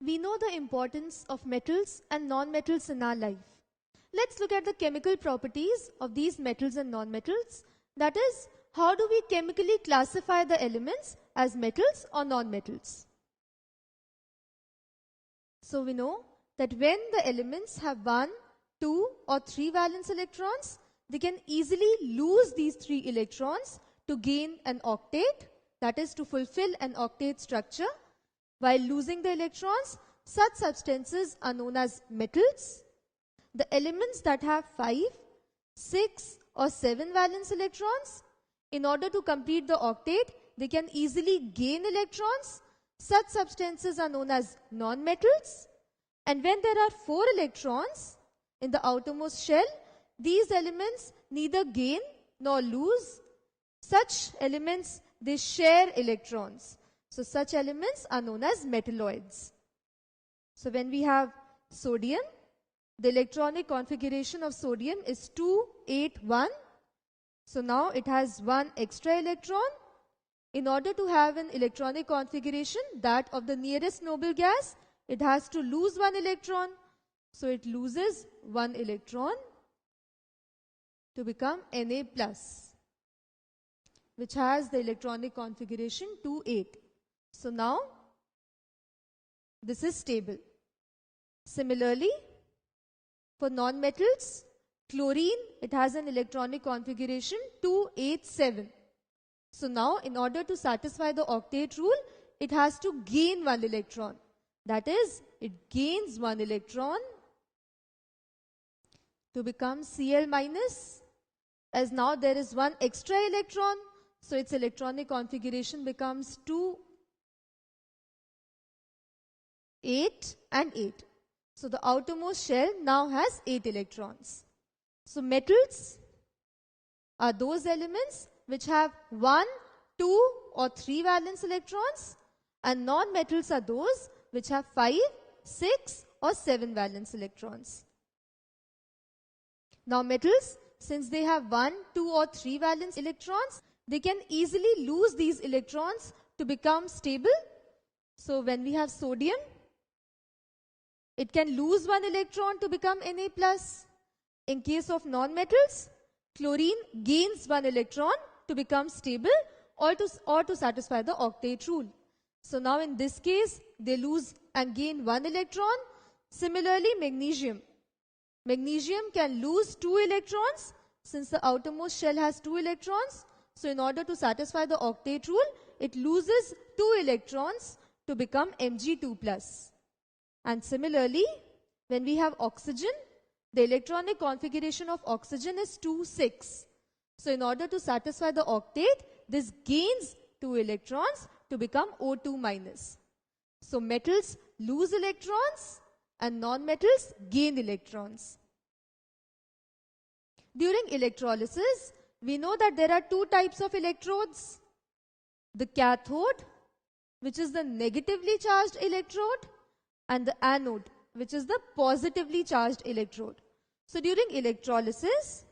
We know the importance of metals and non-metals in our life. Let's look at the chemical properties of these metals and non-metals. That is, how do we chemically classify the elements as metals or non-metals? So we know that when the elements have 1, 2 or 3 valence electrons, they can easily lose these 3 electrons to gain an octet, that is to fulfill an octet structure. While losing the electrons, such substances are known as metals. The elements that have 5, 6 or 7 valence electrons, in order to complete the octet, they can easily gain electrons. Such substances are known as non-metals. And when there are 4 electrons in the outermost shell, these elements neither gain nor lose. Such elements, they share electrons. So such elements are known as metalloids. So when we have sodium, the electronic configuration of sodium is 281. So now it has 1 extra electron. In order to have an electronic configuration, that of the nearest noble gas, it has to lose 1 electron. So it loses 1 electron to become Na+, which has the electronic configuration 28. So now this is stable. Similarly, for non-metals, chlorine, it has an electronic configuration 287. So now in order to satisfy the octet rule, it has to gain 1 electron. That is, it gains 1 electron to become Cl-, as now there is 1 extra electron. So its electronic configuration becomes 2, 8 and 8. So the outermost shell now has 8 electrons. So metals are those elements which have 1, 2 or 3 valence electrons, and non-metals are those which have 5, 6 or 7 valence electrons. Now metals, since they have 1, 2 or 3 valence electrons, they can easily lose these electrons to become stable. So when we have sodium, it can lose 1 electron to become Na+. In case of non-metals, chlorine gains 1 electron to become stable or to satisfy the octet rule. So now in this case, they lose and gain 1 electron. Similarly, magnesium. Magnesium can lose 2 electrons since the outermost shell has 2 electrons. So in order to satisfy the octet rule, it loses 2 electrons to become Mg2+. And similarly, when we have oxygen, the electronic configuration of oxygen is 2, 6. So in order to satisfy the octet, this gains 2 electrons to become O2-. So metals lose electrons and non-metals gain electrons. During electrolysis, we know that there are 2 types of electrodes. The cathode, which is the negatively charged electrode, and the anode, which is the positively charged electrode. So during electrolysis,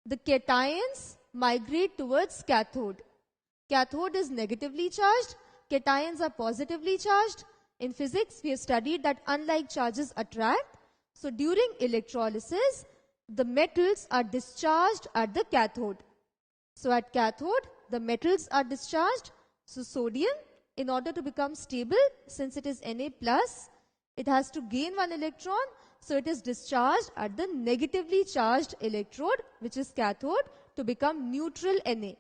the cations migrate towards cathode. Cathode is negatively charged, cations are positively charged. In physics, we have studied that unlike charges attract. So during electrolysis, the metals are discharged at the cathode. So at cathode, the metals are discharged. So sodium, in order to become stable, since it is Na+, it has to gain 1 electron. So it is discharged at the negatively charged electrode, which is cathode, to become neutral Na.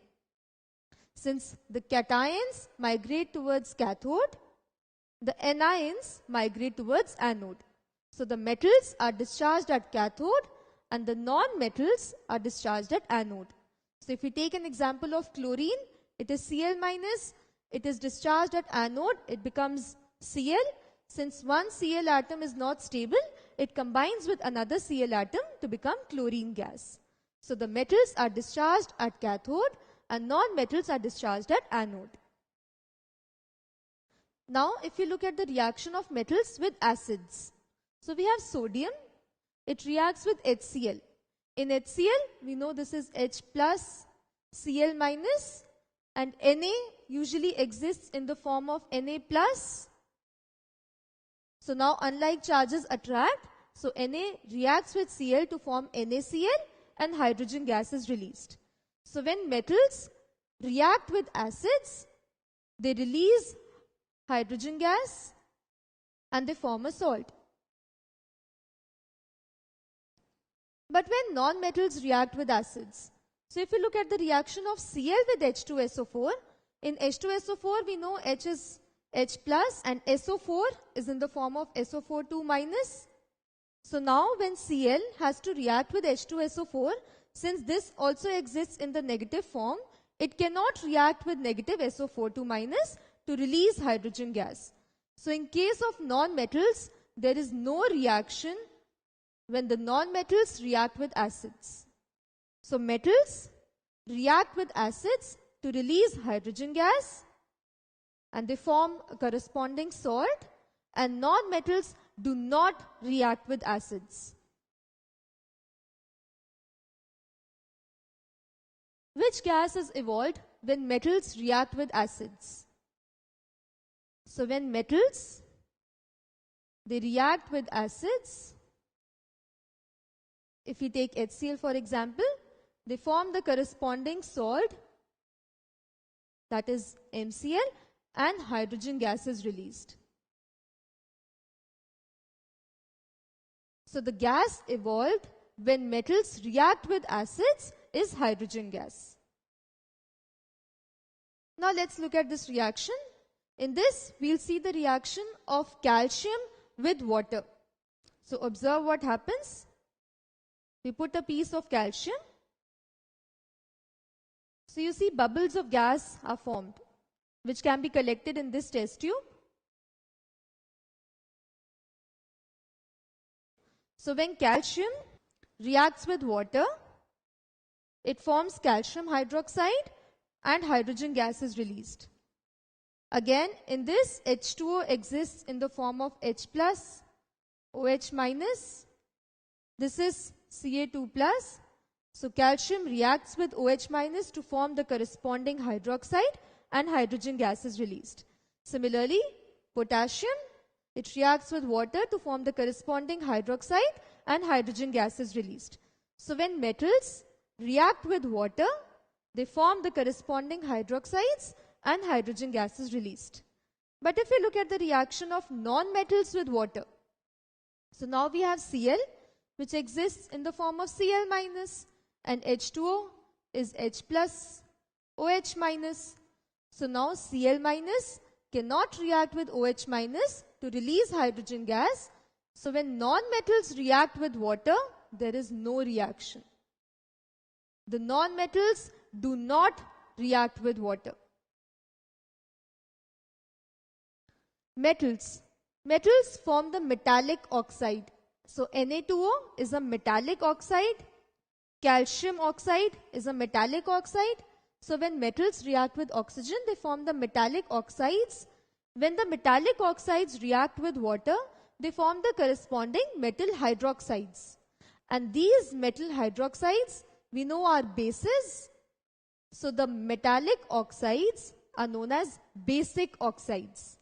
Since the cations migrate towards cathode, the anions migrate towards anode. So the metals are discharged at cathode and the non-metals are discharged at anode. So if we take an example of chlorine, it is Cl-, it is discharged at anode, it becomes Cl. Since one Cl atom is not stable, it combines with another Cl atom to become chlorine gas. So the metals are discharged at cathode and non-metals are discharged at anode. Now if you look at the reaction of metals with acids. So we have sodium, it reacts with HCl. In HCl, we know this is H+, Cl-, and Na usually exists in the form of Na+, So now unlike charges attract, so Na reacts with Cl to form NaCl and hydrogen gas is released. So when metals react with acids, they release hydrogen gas and they form a salt. But when non-metals react with acids, so if you look at the reaction of Cl with H2SO4, in H2SO4 we know H is H plus and SO4 is in the form of SO4 2 minus. So now when Cl has to react with H2SO4, since this also exists in the negative form, it cannot react with negative SO4 2 minus to release hydrogen gas. So in case of non-metals, there is no reaction when the non-metals react with acids. So metals react with acids to release hydrogen gas and they form a corresponding salt, and non-metals do not react with acids. Which gas is evolved when metals react with acids? So when metals, they react with acids, if we take HCl for example, they form the corresponding salt, that is MCl, and hydrogen gas is released. So the gas evolved when metals react with acids is hydrogen gas. Now let's look at this reaction. In this, we'll see the reaction of calcium with water. So observe what happens. We put a piece of calcium. So you see bubbles of gas are formed, which can be collected in this test tube. So when calcium reacts with water, it forms calcium hydroxide and hydrogen gas is released. Again, in this, H2O exists in the form of H plus, OH minus. This is Ca2 plus. So calcium reacts with OH minus to form the corresponding hydroxide and hydrogen gas is released. Similarly, potassium, it reacts with water to form the corresponding hydroxide and hydrogen gas is released. So when metals react with water, they form the corresponding hydroxides and hydrogen gas is released. But if we look at the reaction of non-metals with water, so now we have Cl, which exists in the form of Cl minus, and H2O is H plus, OH minus. So now Cl minus cannot react with OH minus to release hydrogen gas. So when non-metals react with water, there is no reaction. The non-metals do not react with water. Metals. Metals form the metallic oxide. So Na2O is a metallic oxide. Calcium oxide is a metallic oxide. So when metals react with oxygen, they form the metallic oxides. When the metallic oxides react with water, they form the corresponding metal hydroxides. And these metal hydroxides, we know, are bases. So the metallic oxides are known as basic oxides.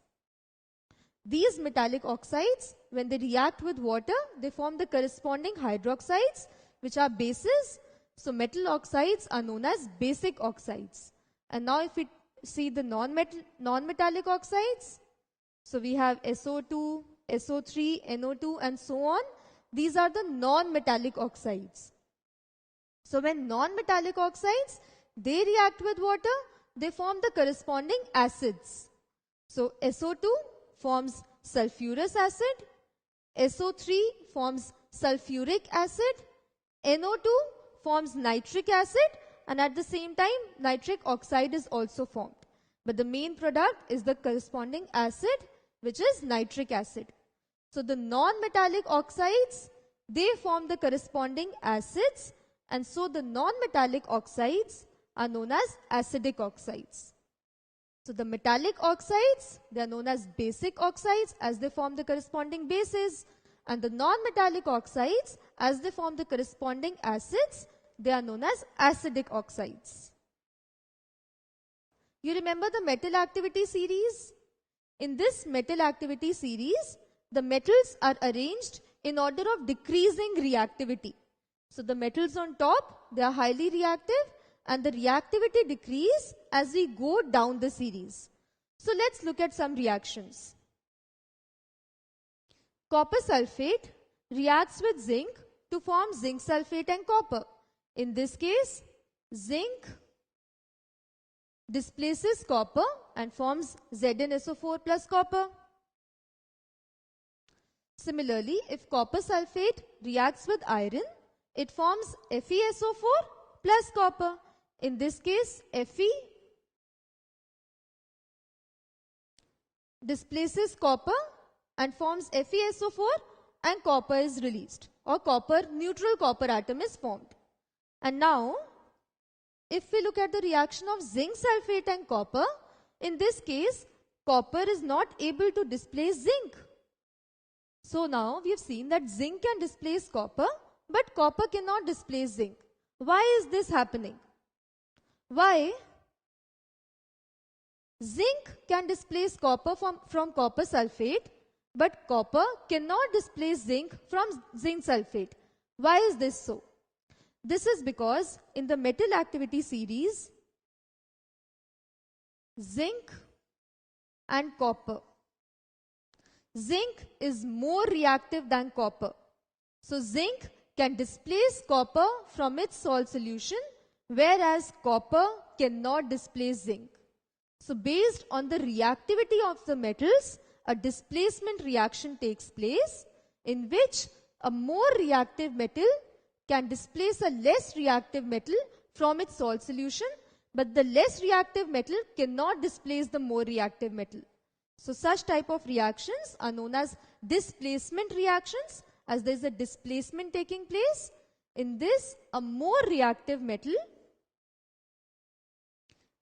These metallic oxides, when they react with water, they form the corresponding hydroxides, which are bases. So metal oxides are known as basic oxides. And now if we see the non-metallic oxides, so we have SO2, SO3, NO2 and so on. These are the non-metallic oxides. So when non-metallic oxides, they react with water, they form the corresponding acids. So SO2 forms sulfurous acid, SO3 forms sulfuric acid, NO2 forms nitric acid, and at the same time nitric oxide is also formed. But the main product is the corresponding acid, which is nitric acid. So the non-metallic oxides, they form the corresponding acids, and so the non-metallic oxides are known as acidic oxides. So the metallic oxides, they are known as basic oxides as they form the corresponding bases, and the non-metallic oxides, as they form the corresponding acids, they are known as acidic oxides. You remember the metal activity series? In this metal activity series, the metals are arranged in order of decreasing reactivity. So the metals on top, they are highly reactive, and the reactivity decrease as we go down the series. So let's look at some reactions. Copper sulfate reacts with zinc to form zinc sulfate and copper. In this case, zinc displaces copper and forms ZnSO4 plus copper. Similarly, if copper sulfate reacts with iron, it forms FeSO4 plus copper. In this case, Fe displaces copper and forms FeSO4 and copper is released, or neutral copper atom is formed. And now, if we look at the reaction of zinc sulfate and copper, in this case, copper is not able to displace zinc. So now we have seen that zinc can displace copper, but copper cannot displace zinc. Why is this happening? Why? Zinc can displace copper from copper sulfate, but copper cannot displace zinc from zinc sulfate. Why is this so? This is because in the metal activity series, zinc and copper, zinc is more reactive than copper. So zinc can displace copper from its salt solution, whereas copper cannot displace zinc. So based on the reactivity of the metals, a displacement reaction takes place in which a more reactive metal can displace a less reactive metal from its salt solution, but the less reactive metal cannot displace the more reactive metal. So such type of reactions are known as displacement reactions, as there is a displacement taking place. In this, a more reactive metal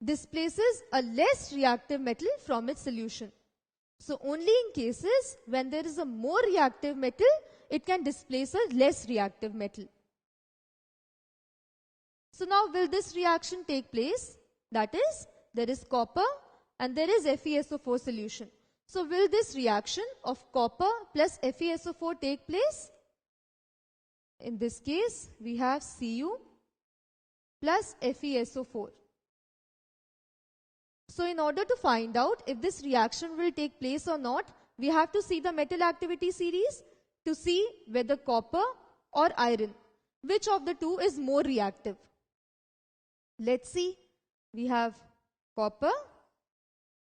displaces a less reactive metal from its solution. So only in cases when there is a more reactive metal, it can displace a less reactive metal. So now will this reaction take place? That is, there is copper and there is FeSO4 solution. So will this reaction of copper plus FeSO4 take place? In this case, we have Cu plus FeSO4. So in order to find out if this reaction will take place or not, we have to see the metal activity series to see whether copper or iron, which of the two is more reactive. Let's see, we have copper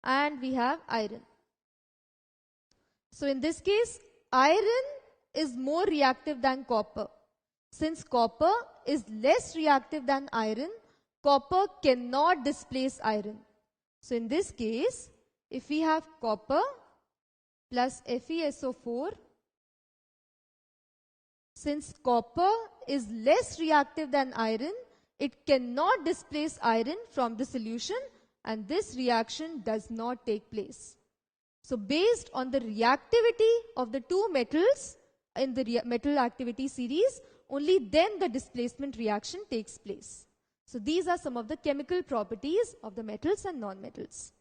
and we have iron. So in this case, iron is more reactive than copper. Since copper is less reactive than iron, copper cannot displace iron. So in this case, if we have copper plus FeSO4, since copper is less reactive than iron, it cannot displace iron from the solution, and this reaction does not take place. So based on the reactivity of the two metals in the metal activity series, only then the displacement reaction takes place. So these are some of the chemical properties of the metals and non-metals.